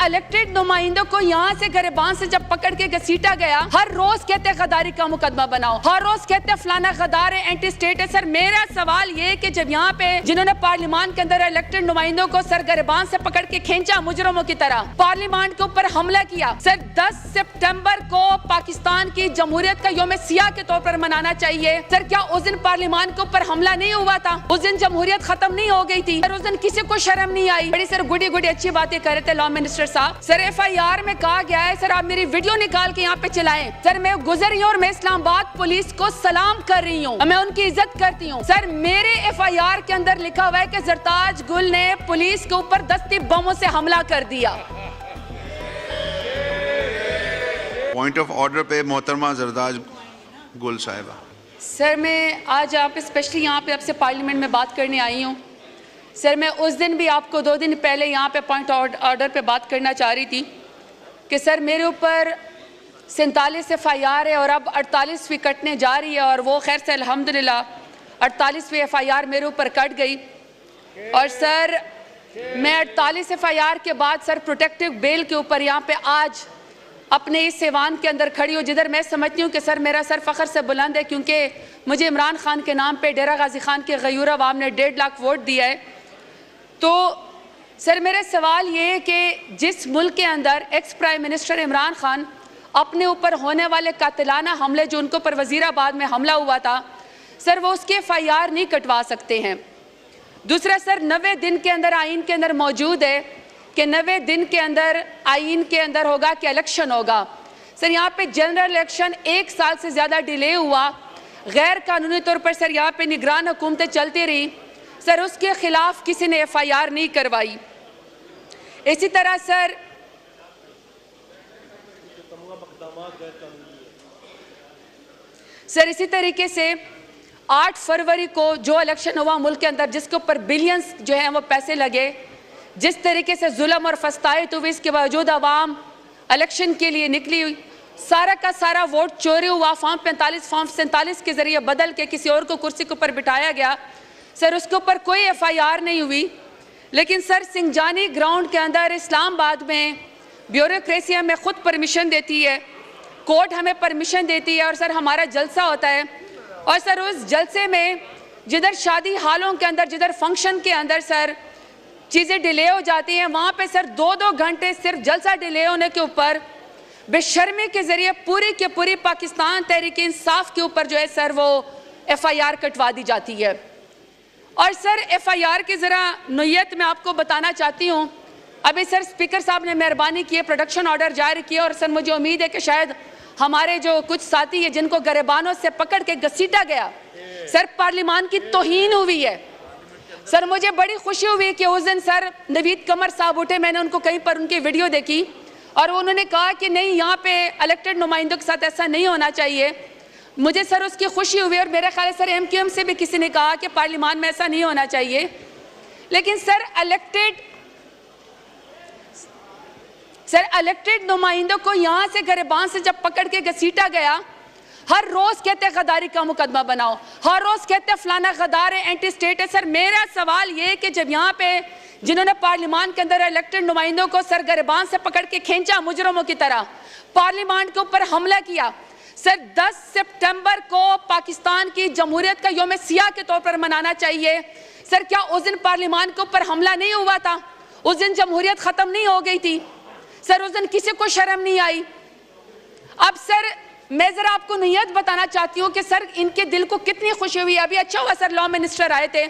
Elected नुमाइंदों को यहाँ से गिरबान से जब पकड़ के घसीटा गया, हर रोज कहते हैं गद्दारी का मुकदमा बनाओ, हर रोज कहते हैं फलाना गद्दार है, एंटी स्टेट है। सर मेरा सवाल ये कि जब यहाँ पे जिन्होंने पार्लियामान के अंदर इलेक्टेड नुमाइंदों को सर गिरबान से पकड़ के खींचा मुजरमों की तरह, पार्लियामान के ऊपर हमला किया। सर 10 सितंबर को पाकिस्तान की जमहूरियत का यौम सियाह के तौर पर मनाना चाहिए। सर क्या उस दिन पार्लियामान के ऊपर हमला नहीं हुआ था? उस दिन जमहूरियत खत्म नहीं हो गई थी? सर उस दिन किसी को शर्म नहीं आई? बड़ी सर गुडी गुडी अच्छी बातें कर रहे थे लॉ मिनिस्टर साहब। सर FIR में कहा गया है, सर आप मेरी वीडियो निकाल के यहाँ पे चलाएं। सर मैं गुजर रही हूँ और मैं इस्लामाबाद पुलिस को सलाम कर रही हूँ, मैं उनकी इज्जत करती हूँ। सर मेरे FIR के अंदर लिखा हुआ है कि जरताज गुल ने पुलिस के ऊपर दस्ती बमों से हमला कर दिया। पॉइंट ऑफ ऑर्डर पे मोहतरमा जरताज गुल साहिबा। सर मैं आज आप स्पेशली यहाँ पे आपसे पार्लियामेंट में बात करने आई हूँ। सर मैं उस दिन भी आपको 2 दिन पहले यहाँ पे पॉइंट ऑर्डर पे बात करना चाह रही थी कि सर मेरे ऊपर 47 FIR है और अब 48वीं कटने जा रही है, और वो खैर से अल्हम्दुलिल्लाह 48वीं FIR मेरे ऊपर कट गई। और सर मैं 48 FIR के बाद सर प्रोटेक्टिव बेल के ऊपर यहाँ पे आज अपने इस सेवान के अंदर खड़ी हूँ, जिधर मैं समझती हूँ कि सर मेरा सर फ़ख्र से बुलंद है, क्योंकि मुझे इमरान खान के नाम पे डेरा गाजी खान के गयूर अवाम ने 1.5 लाख वोट दिया है। तो सर मेरा सवाल ये है कि जिस मुल्क के अंदर ex prime minister Imran Khan अपने ऊपर होने वाले कातिलाना हमले जो उनके ऊपर वज़ीराबाद में हमला हुआ था, सर वो उसके FIR नहीं कटवा सकते हैं। दूसरा सर 90 दिन के अंदर आइन के अंदर मौजूद है कि 90 दिन के अंदर आइन के अंदर होगा कि इलेक्शन होगा। सर यहाँ पे जनरल इलेक्शन 1 साल से ज़्यादा डिले हुआ, गैर कानूनी तौर पर सर यहाँ पे निगरान हुकूमतें चलती रही, सर उसके खिलाफ किसी ने FIR नहीं करवाई। इसी तरह सर इसी तरीके से 8 फरवरी को जो इलेक्शन हुआ मुल्क के अंदर, जिसके ऊपर बिलियंस जो है वो पैसे लगे, जिस तरीके से जुल्म और फस्तायत हुई, इसके बावजूद आवाम इलेक्शन के लिए निकली हुई, सारा का सारा वोट चोरी हुआ, फॉर्म 45 फॉर्म 47 के जरिए बदल के किसी और को कुर्सी के ऊपर बिठाया गया। सर उसके ऊपर कोई FIR नहीं हुई। लेकिन सर सिंजानी ग्राउंड के अंदर इस्लामाबाद में ब्यूरोक्रेसी हमें खुद परमिशन देती है, कोर्ट हमें परमिशन देती है, और सर हमारा जलसा होता है, और सर उस जलसे में जिधर शादी हालों के अंदर, जिधर फंक्शन के अंदर सर चीज़ें डिले हो जाती हैं, वहाँ पे सर 2-2 घंटे सिर्फ जलसा डिले होने के ऊपर बेशर्मी के ज़रिए पूरी के पूरी पाकिस्तान तहरीक इंसाफ के ऊपर जो है सर वो FIR कटवा दी जाती है। और सर FIR की ज़रा नोयत मैं आपको बताना चाहती हूँ। अभी सर स्पीकर साहब ने मेहरबानी की, प्रोडक्शन ऑर्डर जारी किया, और सर मुझे उम्मीद है कि शायद हमारे जो कुछ साथी हैं जिनको गिरबानों से पकड़ के घसीटा गया, सर पार्लियामान की तौहीन हुई है। सर मुझे बड़ी खुशी हुई कि उस दिन सर नवीद कमर साहब उठे, मैंने उनको कहीं पर उनकी वीडियो देखी, और उन्होंने कहा कि नहीं यहाँ पे इलेक्टेड नुमाइंदों के साथ ऐसा नहीं होना चाहिए। मुझे सर उसकी खुशी हुई, और मेरे ख्याल सर MQM से भी किसी ने कहा कि पार्लियामान में ऐसा नहीं होना चाहिए। लेकिन सर इलेक्टेड नुमाइंदों को यहाँ से गिरबान से जब पकड़ के घसीटा गया, हर रोज कहते हैं गद्दारी का मुकदमा बनाओ, हर रोज कहते हैं फलाना गद्दार है, एंटी स्टेट है। सर मेरा सवाल ये कि जब यहाँ पे जिन्होंने पार्लियामान के अंदर इलेक्टेड नुमाइंदों को सर गिरबान से पकड़ के खींचा मुजरमों की तरह, पार्लियामान के ऊपर हमला किया, सर 10 सितंबर को पाकिस्तान की जमहूरियत का यौम सियाह के तौर पर मनाना चाहिए। सर क्या उस दिन पार्लियामान के ऊपर हमला नहीं हुआ था? उस दिन जमहूरियत खत्म नहीं हो गई थी? सर उस दिन किसी को शर्म नहीं आई? अब सर मैं जरा आपको नियत बताना चाहती हूँ कि सर इनके दिल को कितनी खुशी हुई। अभी अच्छा हुआ सर लॉ मिनिस्टर आए थे,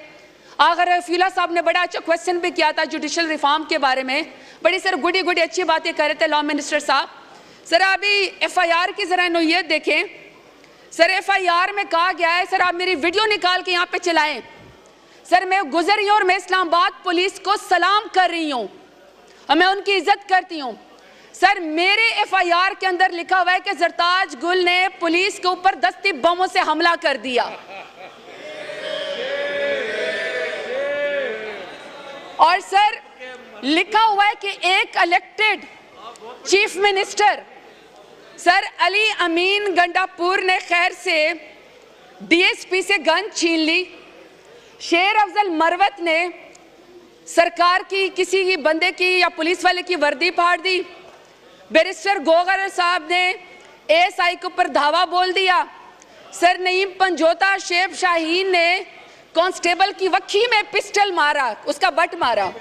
आगर रफीला साहब ने बड़ा अच्छा क्वेश्चन भी किया था जुडिशल रिफॉर्म के बारे में, बड़ी सर गुडी गुडी अच्छी बातें कर रहे थे लॉ मिनिस्टर साहब। सर अभी FIR की जरा नोयत देखें। सर FIR में कहा गया है, सर आप मेरी वीडियो निकाल के यहाँ पे चलाएं। सर मैं गुजर रही हूँ और मैं इस्लामाबाद पुलिस को सलाम कर रही हूँ, और मैं उनकी इज्जत करती हूँ। सर मेरे FIR के अंदर लिखा हुआ है कि जरताज गुल ने पुलिस के ऊपर दस्ती बमों से हमला कर दिया। और सर लिखा हुआ है कि एक elected chief minister sir Ali Amin Gandapur ने खैर से DSP से गन छीन ली। शेर अफजल मरवत ने सरकार की किसी बंदे की या पुलिस वाले की वर्दी फाड़ दी। बैरिस्टर गोगर साहब ने एएसआई के ऊपर धावा बोल दिया। सर नईम पंजोता शेफ शाहीन ने कांस्टेबल की वक्खी में पिस्टल मारा, उसका बट मारा।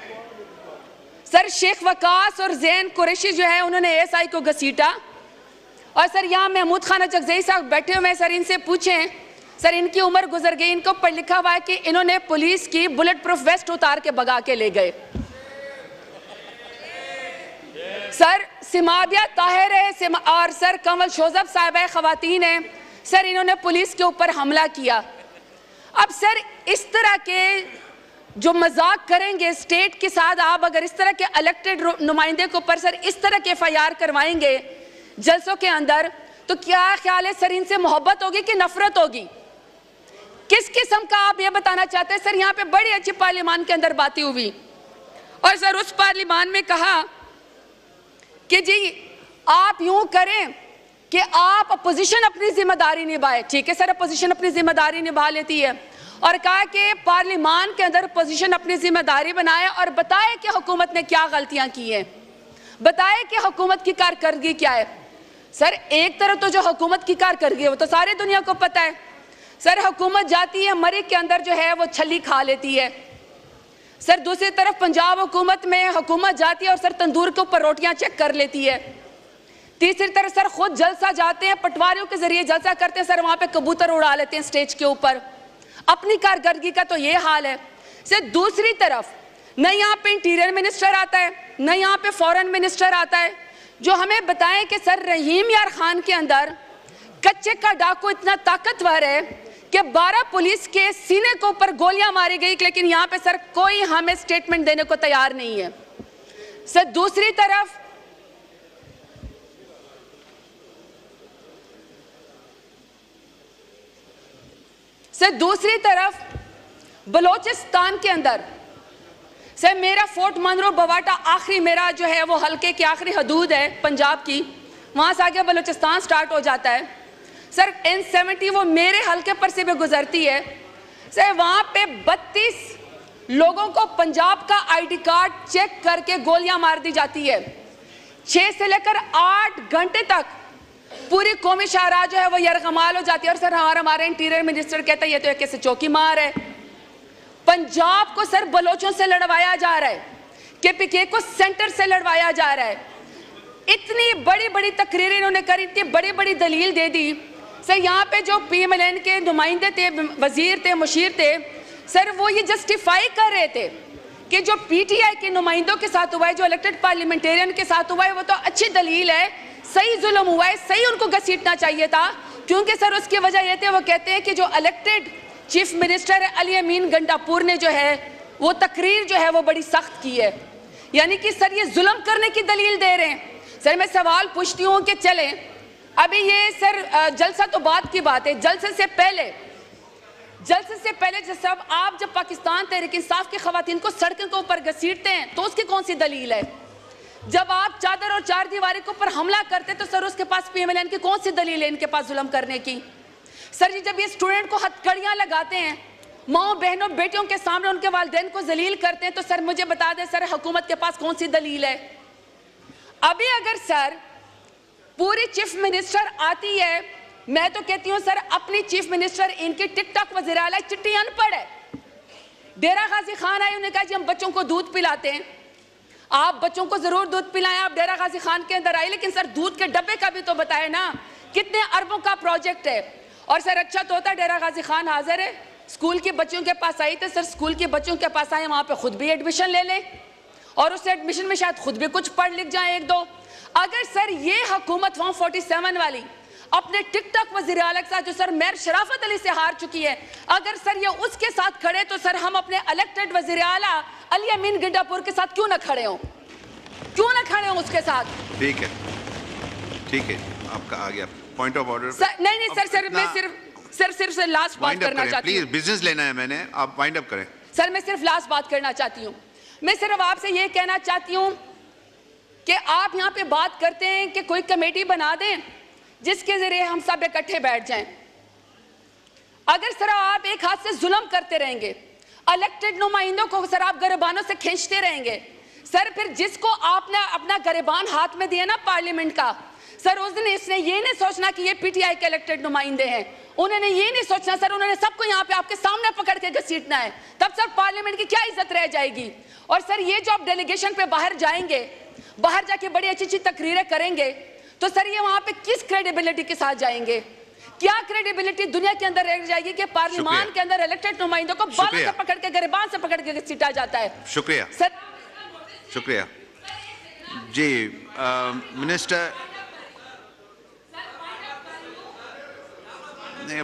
सर शेख वकास और जैन कुरैशी जो है उन्होंने एएसआई को घसीटा। और सर यहाँ महमूद खान जगजई साहब बैठे हुए हैं, सर इनसे पूछें, सर इनकी उम्र गुजर गई, इनके ऊपर लिखा हुआ है कि इन्होंने पुलिस की बुलेट प्रूफ वेस्ट उतार के भगा के ले गए। सर सिमाबिया ताहिर है और सर कंवल शोजब साहब है, खवातीन है, सर इन्होंने पुलिस के ऊपर हमला किया। अब सर इस तरह के जो मजाक करेंगे स्टेट के साथ, आप अगर इस तरह के इलेक्टेड नुमाइंदे के ऊपर सर इस तरह के FIR करवाएंगे जलसों के अंदर, तो क्या ख्याल है सर इनसे मोहब्बत होगी कि नफरत होगी? किस किस्म का आप ये बताना चाहते हैं? सर यहाँ पे बड़ी अच्छी पार्लियामान के अंदर बातें हुई और सर उस पार्लियामान में कहा कि जी आप यूं करें कि आप अपोजिशन अपनी जिम्मेदारी निभाए। ठीक है सर, अपोजिशन अपनी जिम्मेदारी निभा लेती है, और कहा कि पार्लियामान के अंदर अपोजिशन अपनी जिम्मेदारी बनाए और बताए कि हुकूमत ने क्या गलतियां की हैं, बताए कि हुकूमत की कारकर्दगी क्या है। सर एक तरफ तो जो हुकूमत की कारकर्दगी है वो तो सारी दुनिया को पता है। सर हुकूमत जाती है मरी के अंदर जो है वो छली खा लेती है। सर दूसरी तरफ पंजाब हुकूमत में हुकूमत जाती है और सर तंदूर के ऊपर रोटियां चेक कर लेती है। तीसरी तरफ सर खुद जलसा जाते हैं, पटवारियों के जरिए जलसा करते हैं, सर वहां पे कबूतर उड़ा लेते हैं स्टेज के ऊपर। अपनी कारकर्दगी का तो ये हाल है। सर दूसरी तरफ न यहाँ पे इंटीरियर मिनिस्टर आता है, न यहाँ पे फॉरेन मिनिस्टर आता है, जो हमें बताएं कि सर रहीम यार खान के अंदर कच्चे का डाकू इतना ताकतवर है कि 12 पुलिस के सीने के ऊपर गोलियां मारी गई, लेकिन यहाँ पे सर कोई हमें स्टेटमेंट देने को तैयार नहीं है। सर दूसरी तरफ बलोचिस्तान के अंदर सर मेरा फोर्ट मनरो बवाटा आखिरी मेरा जो है वो हल्के की आखिरी हदूद है पंजाब की, वहां से आगे बलोचिस्तान स्टार्ट हो जाता है। सर N70 वो मेरे हल्के पर से भी गुजरती है। सर वहां पे 32 लोगों को पंजाब का ID कार्ड चेक करके गोलियां मार दी जाती है। 6 से लेकर 8 घंटे तक पूरी कौमी शाहराह जो है वो यरगमाल हो जाती है। और सर हमारे इंटीरियर मिनिस्टर कहता है ये तो एक ऐसे चौकी मार है। पंजाब को सर बलोचों से लड़वाया जा रहा है, KPK को सेंटर से लड़वाया जा रहा है। इतनी बड़ी बड़ी तकरीरें इन्होंने करी, इतनी बड़ी बड़ी दलील दे दी। सर यहाँ पे जो PMLN के नुमाइंदे थे, वजीर थे, मुशीर थे, सर वो ये जस्टिफाई कर रहे थे कि जो PTI के नुमाइंदों के साथ हुआ है, जो इलेक्टेड पार्लियामेंटेरियन के साथ हुआ है, वो तो अच्छी दलील है, सही जुल्म हुआ है, सही उनको घसीटना चाहिए था। क्योंकि सर उसकी वजह ये थे, वो कहते हैं कि जो elected chief minister Ali Amin Gandapur ने जो है वो तकरीर जो है वो बड़ी सख्त की है, यानी कि सर ये जुल्म करने की दलील दे रहे हैं। सर मैं सवाल पूछती हूँ कि चले अभी ये सर जलसा तो बात की बात है, जलसे से पहले जैसे आप जब पाकिस्तान तहरीक इंसाफ की खवातीन को सड़कों के ऊपर घसीटते हैं तो उसकी कौन सी दलील है? जब आप चादर और चार दीवारी के ऊपर हमला करते तो सर उसके पास PMLN की कौन सी दलील है इनके पास जुल्म करने की? सर जी जब ये स्टूडेंट को हथकड़ियां लगाते हैं, माओ बहनों बेटियों के सामने उनके वालिदैन को जलील करते हैं, तो सर मुझे बता दें सर हुकूमत के पास कौन सी दलील है? अभी अगर सर पूरी चीफ मिनिस्टर आती है, मैं तो कहती हूँ सर अपनी चीफ मिनिस्टर इनकी टिकटॉक वज़ीर आला चिट्ठी अनपढ़ है। डेरा गाजी खान आई, उन्होंने कहा जी हम बच्चों को दूध पिलाते हैं। आप बच्चों को जरूर दूध पिलाएं, आप डेरा गाजी खान के अंदर आए, लेकिन सर दूध के डब्बे का भी तो बताए ना, कितने अरबों का प्रोजेक्ट है। और सर अच्छा तो होता डेरा गाजी खान हाजिर है, स्कूल के बच्चों के पास आई, तो सर स्कूल के बच्चों के पास आए, वहां पे खुद भी एडमिशन ले लें और उस एडमिशन में शायद खुद भी कुछ पढ़ लिख जाए एक दो। अगर सर ये हुकूमत 147 वाली अपने टिकटॉक वज़ीर आला के साथ जो सर मेयर शराफत अली से हार चुकी है, अगर सर ये उसके साथ खड़े तो सर हम अपने इलेक्टेड वज़ीर आला अली अमीन गंडापुर के साथ क्यों ना खड़े हों, क्यों ना खड़े हों उसके साथ? ठीक है, आपका आ गया पॉइंट ऑफ ऑर्डर। नहीं सर मैं सिर्फ लास्ट बात करना चाहती हूँ। प्लीज बिजनेस लेना है मैंने, आप वाइंड अप करें। सर मैं सिर्फ लास्ट बात करना चाहती हूँ। मैं सिर्फ आपसे ये कहना चाहती हूँ कि आप यहाँ पे बात करते हैं कि कोई कमेटी बना दें जिसके जरिए हम सब इकट्ठे बैठ जाएं। अगर सर आप एक हाथ से जुल्म करते रहेंगे, इलेक्टेड नुमाइंदों को सर आप गिरबानों से खींचते रहेंगे सर। फिर जिसको आपने अपना गिरबान हाथ में दिया ना पार्लियामेंट का सर, उस दिन इसने ये नहीं सोचना कि ये पीटीआई के इलेक्टेड नुमाइंदे हैं, उन्होंने ये नहीं सोचना सर, उन्होंने सबको यहाँ पे आपके सामने पकड़ के घसीटना है, तब सर पार्लियामेंट की क्या इज्जत रह जाएगी। और सर ये जो आप डेलीगेशन पे बाहर जाएंगे, बाहर जाके बड़ी अच्छी अच्छी तकरीरें करेंगे, तो सर ये वहां पे किस क्रेडिबिलिटी के साथ जाएंगे? क्या क्रेडिबिलिटी दुनिया के अंदर रह जाएगी कि पार्लियामान के अंदर इलेक्टेड नुमाइंदों को बालों से पकड़ के गिरबान से पकड़ के घसीटा जाता है? शुक्रिया सर। शुक्रिया जी। मिनिस्टर,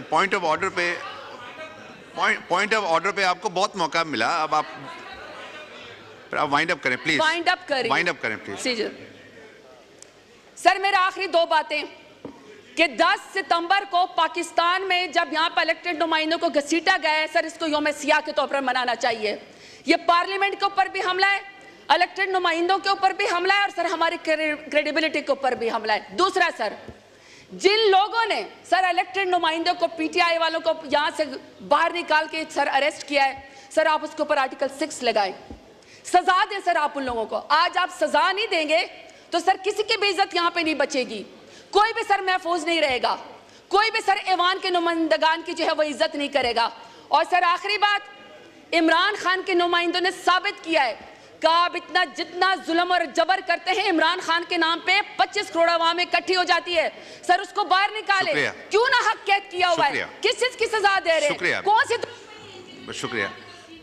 पॉइंट ऑफ ऑर्डर पे आपको बहुत मौका मिला, अब आप वाइंड अप करें प्लीज। वाइंड अप करें प्लीज। सर मेरा आखिरी दो बातें कि 10 सितंबर को पाकिस्तान में जब यहाँ पर इलेक्टेड नुमाइंदों को घसीटा गया है सर, इसको यौम सियाह के तौर पर मनाना चाहिए। ये पार्लियामेंट के ऊपर भी हमला है, इलेक्टेड नुमाइंदों के ऊपर भी हमला है और सर हमारी क्रेडिबिलिटी के ऊपर भी हमला है। दूसरा सर, जिन लोगों ने सर इलेक्टेड नुमाइंदों को, पीटीआई वालों को यहाँ से बाहर निकाल के सर अरेस्ट किया है सर, आप उसके ऊपर आर्टिकल 6 लगाएं, सजा दें सर आप उन लोगों को। आज आप सजा नहीं देंगे तो सर किसी की भी इज्जत यहाँ पे नहीं बचेगी, कोई भी सर महफूज नहीं रहेगा, कोई भी सर ऐवान के नुमाइंदगान की जो है वो इज्जत नहीं करेगा। और सर आखिरी बात, इमरान खान के नुमाइंदों ने साबित किया है कि आप इतना जितना जुल्म और जबर करते हैं इमरान खान के नाम पे 25 करोड़ आवाम इकट्ठी हो जाती है सर, उसको बाहर निकाले। क्यों ना हक कैद किया हुआ है, किस चीज की सजा दे रहे हैं, कौन सी? शुक्रिया।